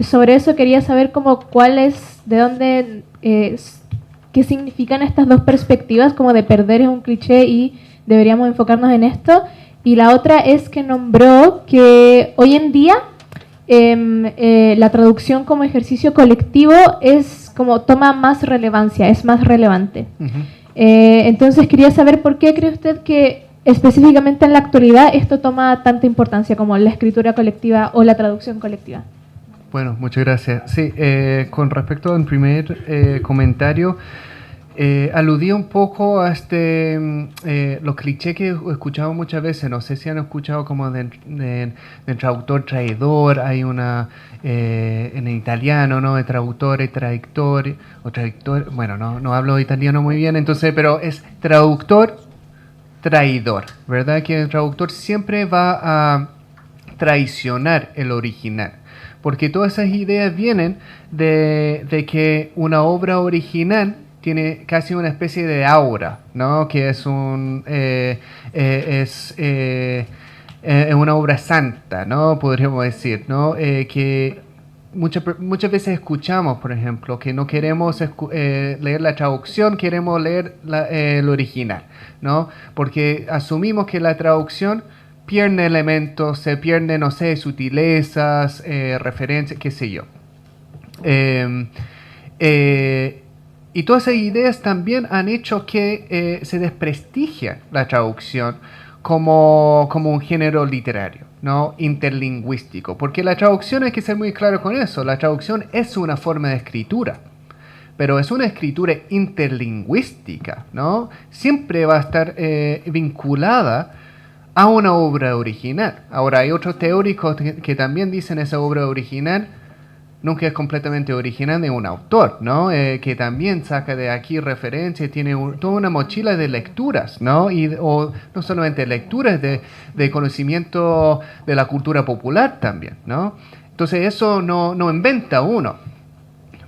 Sobre eso quería saber como cuál es, de dónde, qué significan estas dos perspectivas, como de perder es un cliché y deberíamos enfocarnos en esto. Y la otra es que nombró que hoy en día la traducción como ejercicio colectivo es como toma más relevancia, es más relevante. Entonces quería saber por qué cree usted que específicamente en la actualidad esto toma tanta importancia como la escritura colectiva o la traducción colectiva. Bueno, muchas gracias. Sí, con respecto al primer comentario, aludí un poco a los clichés que he escuchado muchas veces. No sé si han escuchado como de traductor traidor. Hay una en italiano, ¿no? De traductor y traductor o traductor. Bueno, no hablo italiano muy bien, entonces, pero es traductor traidor, ¿verdad? Que el traductor siempre va a traicionar el original. Porque todas esas ideas vienen de que una obra original tiene casi una especie de aura, ¿no? Que es una obra santa, ¿no? Podríamos decir, ¿no? Que muchas veces escuchamos, por ejemplo, que no queremos leer la traducción, queremos leer el original, ¿no? Porque asumimos que la traducción pierde elementos, se pierde, no sé, sutilezas, referencias, qué sé yo. Y todas esas ideas también han hecho que se desprestigie la traducción como un género literario, ¿no? Interlingüístico. Porque la traducción, hay que ser muy claro con eso, la traducción es una forma de escritura, pero es una escritura interlingüística, ¿no? Siempre va a estar vinculada a una obra original. Ahora, hay otros teóricos que también dicen esa obra original nunca es completamente original de un autor, ¿no? Que también saca de aquí referencias, tiene toda una mochila de lecturas, ¿no? O no solamente lecturas de conocimiento de la cultura popular también, ¿no? Entonces eso no inventa uno,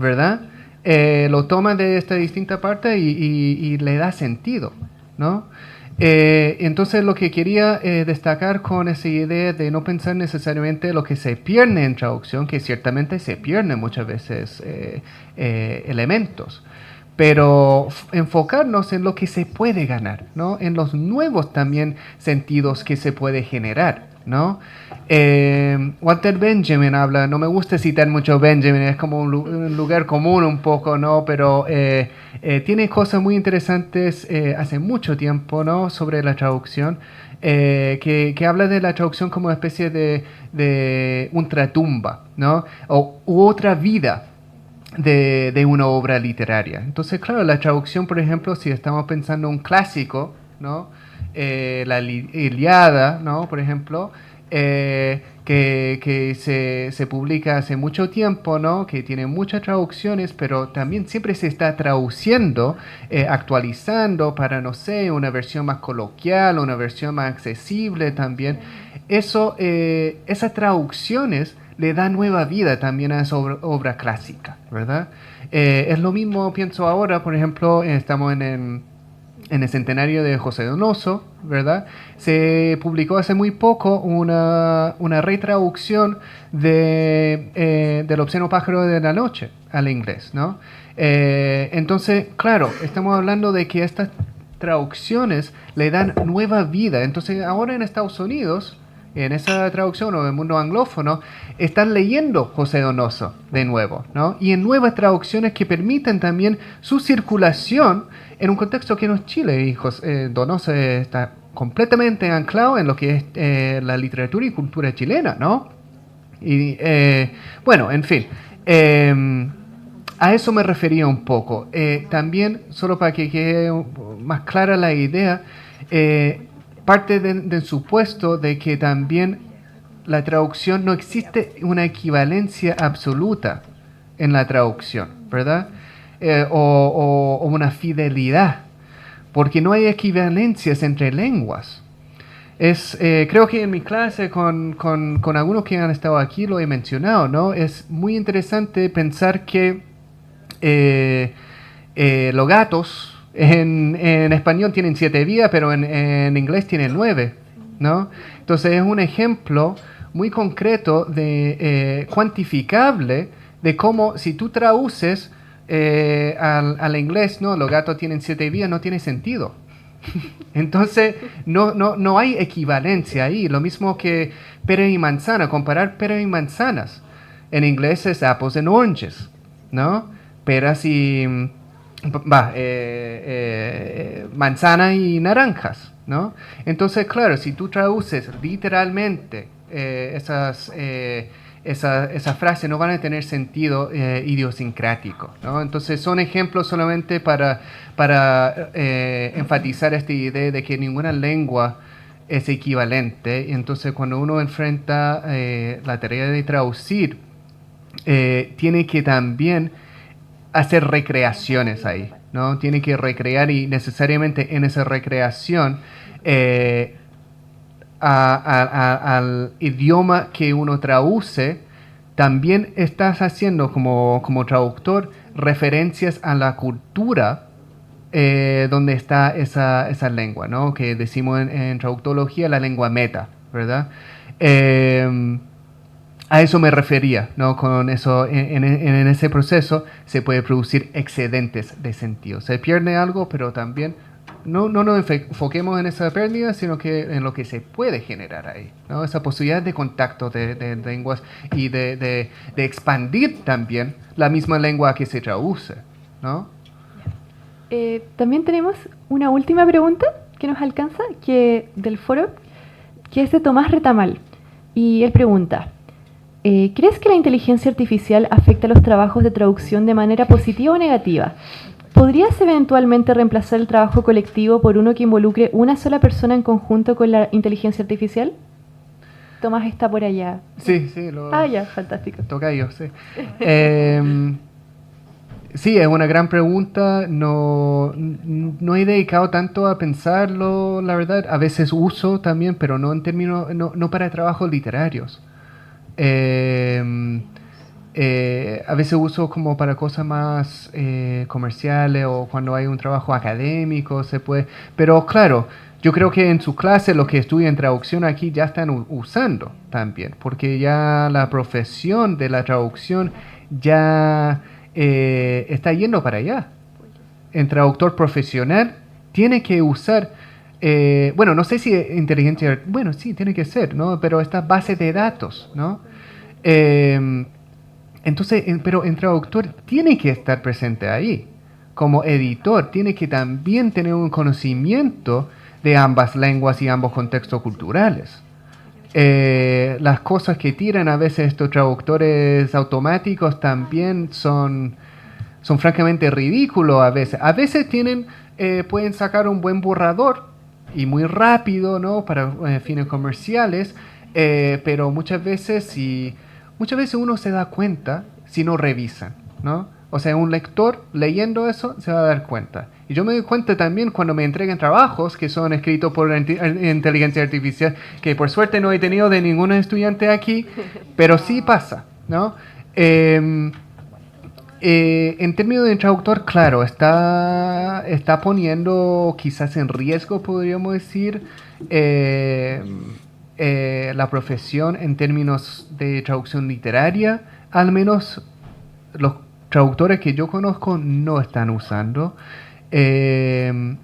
¿verdad? Lo toma de esta distinta parte y le da sentido, ¿no? Entonces lo que quería destacar con esa idea de no pensar necesariamente lo que se pierde en traducción, que ciertamente se pierden muchas veces elementos, pero enfocarnos en lo que se puede ganar, ¿no? En los nuevos también sentidos que se puede generar, ¿no? Walter Benjamin habla, no me gusta citar mucho Benjamin, es como un lugar común un poco, ¿no? Pero tiene cosas muy interesantes hace mucho tiempo, ¿no? Sobre la traducción, que habla de la traducción como una especie de ultratumba, ¿no? U otra vida de una obra literaria. Entonces, claro, la traducción, por ejemplo, si estamos pensando en un clásico, ¿no? La Ilíada, ¿no? Por ejemplo, que se publica hace mucho tiempo, ¿no? Que tiene muchas traducciones, pero también siempre se está traduciendo, actualizando para, no sé, una versión más coloquial, una versión más accesible también. Esas traducciones le dan nueva vida también a esa obra clásica, ¿verdad? Es lo mismo, pienso ahora, por ejemplo, estamos en el centenario de José Donoso, ¿verdad? Se publicó hace muy poco una retraducción del obsceno pájaro de la noche al inglés, ¿no? Entonces, claro, estamos hablando de que estas traducciones le dan nueva vida. Entonces, ahora en Estados Unidos, en esa traducción o en el mundo anglófono, están leyendo José Donoso de nuevo, ¿no? Y en nuevas traducciones que permiten también su circulación en un contexto que no es Chile. Y Donoso está completamente anclado en lo que es la literatura y cultura chilena, ¿no? Y bueno, en fin, a eso me refería un poco. También, solo para que quede más clara la idea, parte del supuesto de que también la traducción no existe una equivalencia absoluta en la traducción, ¿verdad? O una fidelidad, porque no hay equivalencias entre lenguas. Creo que en mi clase con algunos que han estado aquí lo he mencionado, ¿no? Es muy interesante pensar que los gatos en español tienen 7 vidas, pero en inglés tienen 9, ¿no? Entonces es un ejemplo muy concreto cuantificable de cómo si tú traduces al inglés, ¿no? Los gatos tienen 7 vidas, no tiene sentido. Entonces no hay equivalencia ahí. Lo mismo que pera y manzana, comparar peras y manzanas. En inglés es apples and oranges, ¿no? Peras y manzana y naranjas, ¿no? Entonces, claro, si tú traduces literalmente esas frases, no van a tener sentido idiosincrático, ¿no? Entonces son ejemplos solamente para enfatizar esta idea de que ninguna lengua es equivalente. Y entonces cuando uno enfrenta la tarea de traducir, tiene que también hacer recreaciones ahí, ¿no? Tiene que recrear, y necesariamente en esa recreación al idioma que uno traduce, también estás haciendo como traductor referencias a la cultura donde está esa lengua, ¿no? Que decimos en traductología la lengua meta, ¿verdad? A eso me refería, ¿no? Con eso, en ese proceso se puede producir excedentes de sentido. Se pierde algo, pero también no nos enfoquemos en esa pérdida, sino que en lo que se puede generar ahí, ¿no? Esa posibilidad de contacto de lenguas y de expandir también la misma lengua que se traduce, ¿no? También tenemos una última pregunta que nos alcanza, que del foro, que es de Tomás Retamal. Y él pregunta, ¿crees que la inteligencia artificial afecta los trabajos de traducción de manera positiva o negativa? ¿Podrías eventualmente reemplazar el trabajo colectivo por uno que involucre una sola persona en conjunto con la inteligencia artificial? Tomás está por allá. Sí. Ya, fantástico. Tocayo, sí. Sí, es una gran pregunta. No he dedicado tanto a pensarlo, la verdad. A veces uso también, pero no en términos, no para trabajos literarios. A veces uso como para cosas más comerciales o cuando hay un trabajo académico se puede. Pero claro, yo creo que en su clase los que estudian traducción aquí ya están usando también, porque ya la profesión de la traducción ya está yendo para allá. El traductor profesional tiene que usar, bueno, no sé si inteligencia, bueno, sí, tiene que ser, ¿no? Pero estas bases de datos, ¿no? Entonces, pero el traductor tiene que estar presente ahí. Como editor, tiene que también tener un conocimiento de ambas lenguas y ambos contextos culturales. Las cosas que tiran a veces estos traductores automáticos también son francamente ridículos a veces. A veces pueden sacar un buen borrador y muy rápido, ¿no? Para fines comerciales, pero muchas veces uno se da cuenta si no revisan, ¿no? O sea, un lector leyendo eso se va a dar cuenta. Y yo me doy cuenta también cuando me entregan trabajos que son escritos por inteligencia artificial, que por suerte no he tenido de ningún estudiante aquí, pero sí pasa, ¿no? En términos de traductor, claro, está poniendo quizás en riesgo, podríamos decir, la profesión en términos de traducción literaria. Al menos los traductores que yo conozco no están usando. He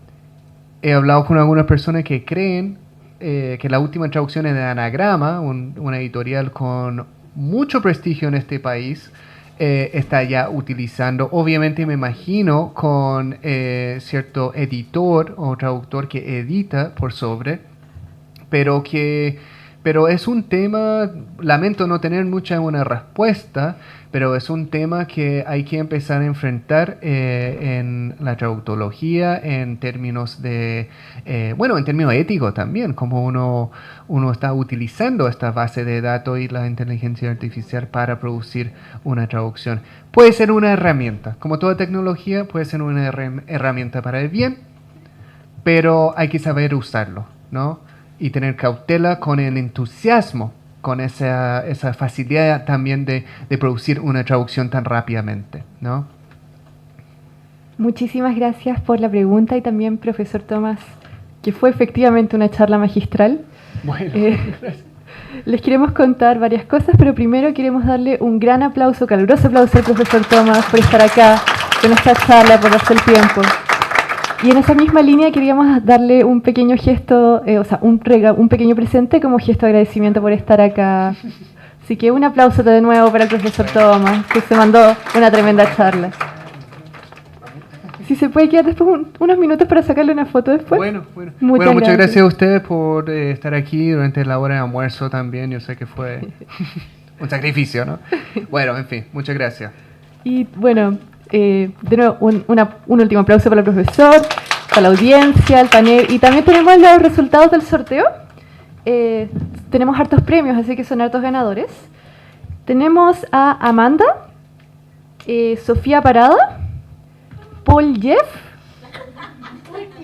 hablado con algunas personas que creen que la última traducción es de Anagrama, una editorial con mucho prestigio en este país, está ya utilizando, obviamente me imagino, con cierto editor o traductor que edita por sobre, pero es un tema, lamento no tener mucha una respuesta, pero es un tema que hay que empezar a enfrentar en la traductología en términos en términos éticos también, como uno está utilizando esta base de datos y la inteligencia artificial para producir una traducción. Puede ser una herramienta, como toda tecnología, puede ser una herramienta para el bien, pero hay que saber usarlo, ¿no? Y tener cautela con el entusiasmo, con esa facilidad también de producir una traducción tan rápidamente, ¿no? Muchísimas gracias por la pregunta y también, profesor Tomás, que fue efectivamente una charla magistral. Bueno, les queremos contar varias cosas, pero primero queremos darle un gran aplauso, caluroso aplauso al profesor Tomás por estar acá con esta charla, por darse el tiempo. Y en esa misma línea queríamos darle un pequeño gesto, un pequeño presente como gesto de agradecimiento por estar acá. Así que un aplauso de nuevo para el profesor Tomás, que se mandó una tremenda charla. Si se puede quedar después unos minutos para sacarle una foto después. Bueno, muchas gracias a ustedes por estar aquí durante la hora de almuerzo también. Yo sé que fue un sacrificio, ¿no? Bueno, en fin, muchas gracias. Y bueno, de nuevo, un último aplauso para el profesor, para la audiencia, el panel. Y también tenemos los resultados del sorteo. Tenemos hartos premios, así que son hartos ganadores. Tenemos a Amanda, Sofía Parada, Paul Jeff,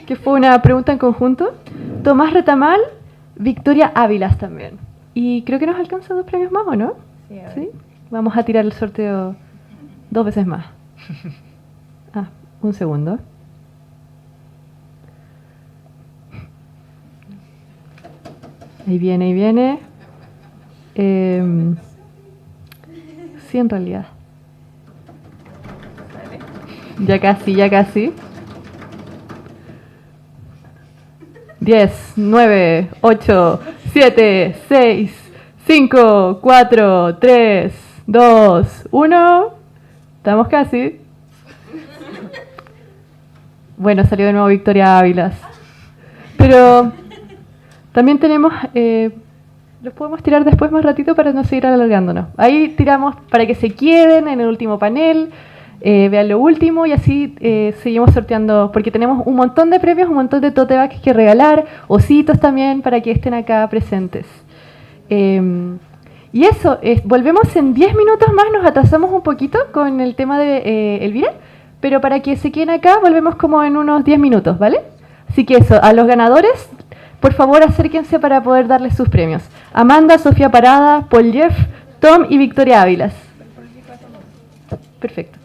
que fue una pregunta en conjunto, Tomás Retamal, Victoria Ávilas también. Y creo que nos alcanzan 2 premios más, ¿o no? Sí. Vamos a tirar el sorteo 2 veces más. Un segundo. Ahí viene. Sí, en realidad. Ya casi. 10, 9, 8, 7, 6, 5, 4, 3, 2, 1. Estamos casi. Bueno, salió de nuevo Victoria Ávilas. Pero también tenemos... los podemos tirar después más ratito para no seguir alargándonos. Ahí tiramos para que se queden en el último panel, vean lo último y así seguimos sorteando, porque tenemos un montón de premios, un montón de tote bags que regalar, ositos también para que estén acá presentes. Y eso, volvemos en 10 minutos más, nos atrasamos un poquito con el tema de Elvira, pero para que se queden acá volvemos como en unos 10 minutos, ¿vale? Así que eso, a los ganadores, por favor acérquense para poder darles sus premios. Amanda, Sofía Parada, Paul Jeff, Tom y Victoria Ávilas. Perfecto.